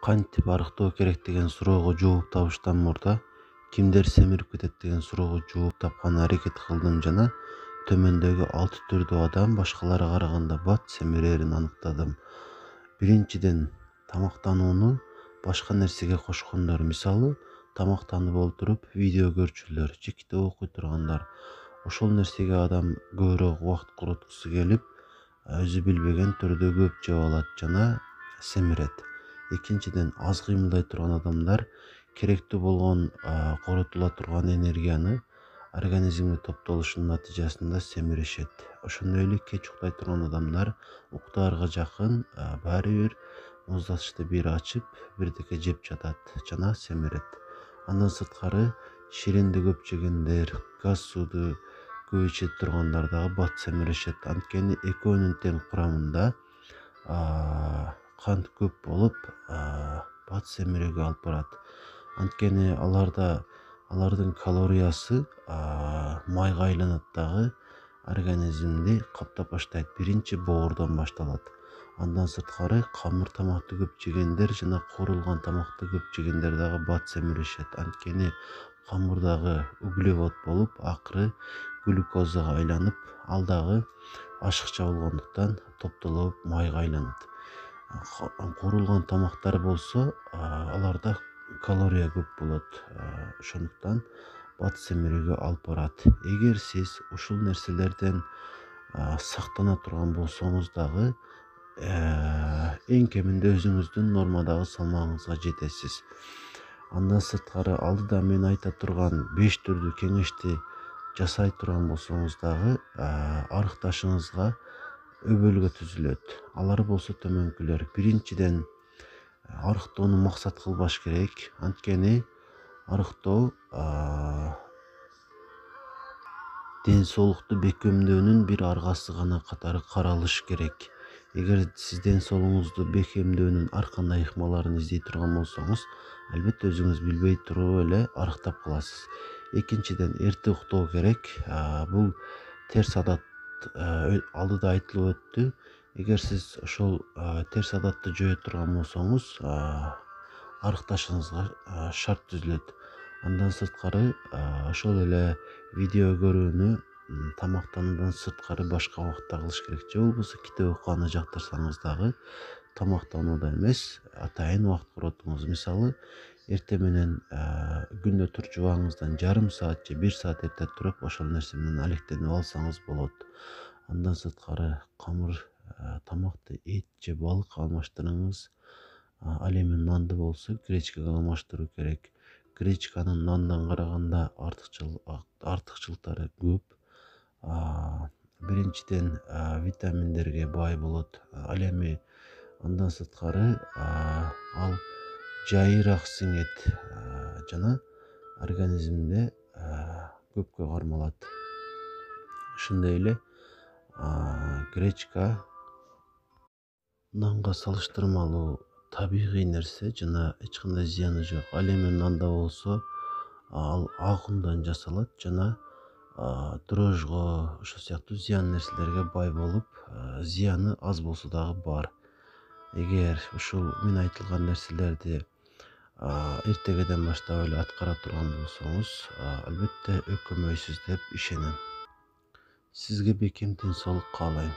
Кантип арыктоо керек деген суроого жооп табыштан мурда кимдер семирип кетет деген суроого жооп тапканга аракет кылдым жана төмөндөгү 6 түрдүү адам башкаларга караганда бат семирерин аныктадым. Биринчиден, тамактанууну башка нерсеге кошкондор, мисалы тамактанып отуруп видео көрчүлөр же китеп окуй тургандар. Ошол нерсеге адам көбүрөөк убакыт короткусу келип, өзү билбеген түрдө көп жеп алат жана семирет. Экинчиден, аз кыймылдай турган адамдар керектүү болгон коротула турган энергияны организмге топтолушунун натыйжасында семиришет. Ошондой эле кеч уктай турган адамдар уктаарга жакын баары бир муздатычты бир ачып, бирдеке жеп жатат жана семирет. Андан сырткары ширинди көп жегендер, газ сууду көп иче тургандар дагы бат семиришет. Анткени экөөнүн тең курамында кант көп болуп, бат семирүүгө алып барат. Анткени алардын калориясы майга айланат дагы организмди каптап баштайт. Биринчи боордон башталат. Андан сырткары камыр тамакты көп жегендер жана куурулган тамакты көп жегендер дагы бат семиришет. Анткени камырдагы углевод болуп, акыры глюкозага айланып, ал дагы ашыкча болгондуктан топтолуп майга айланат. Куурулган тамактар болсо, аларда калория көп болот. Ошондуктан бат семирүүгө алып барат. Эгер сиз ушул нерселерден сактана турган болсоңуз дагы, эң кеминде өзүңүздүн нормадагы салмагыңызга жетесиз. Андан сырткары алдыда мен айта турган 5 түрдүү кеңешти жасай турган болсоңуз дагы, арыкташыңызга өбөлгө түзүлөт. Алар болсо төмөнкүлөр. Биринчиден, арыктоону максат кылбаш керек. Анткени арыктоо ден соолукту бекемдөөнүн бир аргасы гана катары каралыш керек. Эгер сиз ден соолугуңузду бекемдөөнүн ар кандай ыкмаларын издей турган болсоңуз, албетте өзүңүз билбей туруп эле арыктап каласыз. Экинчиден, эрте уктоо керек. Бул терс адат алдыда айтылып өттү. Эгер сиз ошол терс адатты жое турган болсоңуз, арыкташыңызга шарт түзүлөт. Андан сырткары ошол эле видео көрүүнү тамактануудан сырткары башка убакытта кылыш керек. Же болбосо китеп окуганды жактырсаңыз дагы тамактанууда эмес, атайын убакыт коротуңуз. Мисалы, эртең менен күндө турчубагыңыздан жарым саат же 1 саат эрте туруп, ошол нерсе менен алектенип алсаңыз болот. Андан сырткары камыр тамакты эт же балык алмаштырыңыз. Ал эми нанды болсо гречкага алмаштыруу керек. Гречканын нандан караганда артыкчылыктары көп. Биринчиден, витаминдерге бай болот. Ал эми андан сырткары ал жайыраак сиңет жана организмде көпкө кармалат. Ошондой эле гречка нанга салыштырмалуу табигый нерсе жана эч кандай зыяны жок. Ал эми нанда болсо ал ак ундан жасалат жана дрожжго, ошол сыяктуу зыян нерселерге бай болуп, зыяны аз болсо дагы бар. Эгер ушул мен айтылган нерселерди эртегеден баштап эле аткара турган болсоңуз, албетте өкүнбөйсүз деп ишенем. Сизге бекем ден соолук каалайм.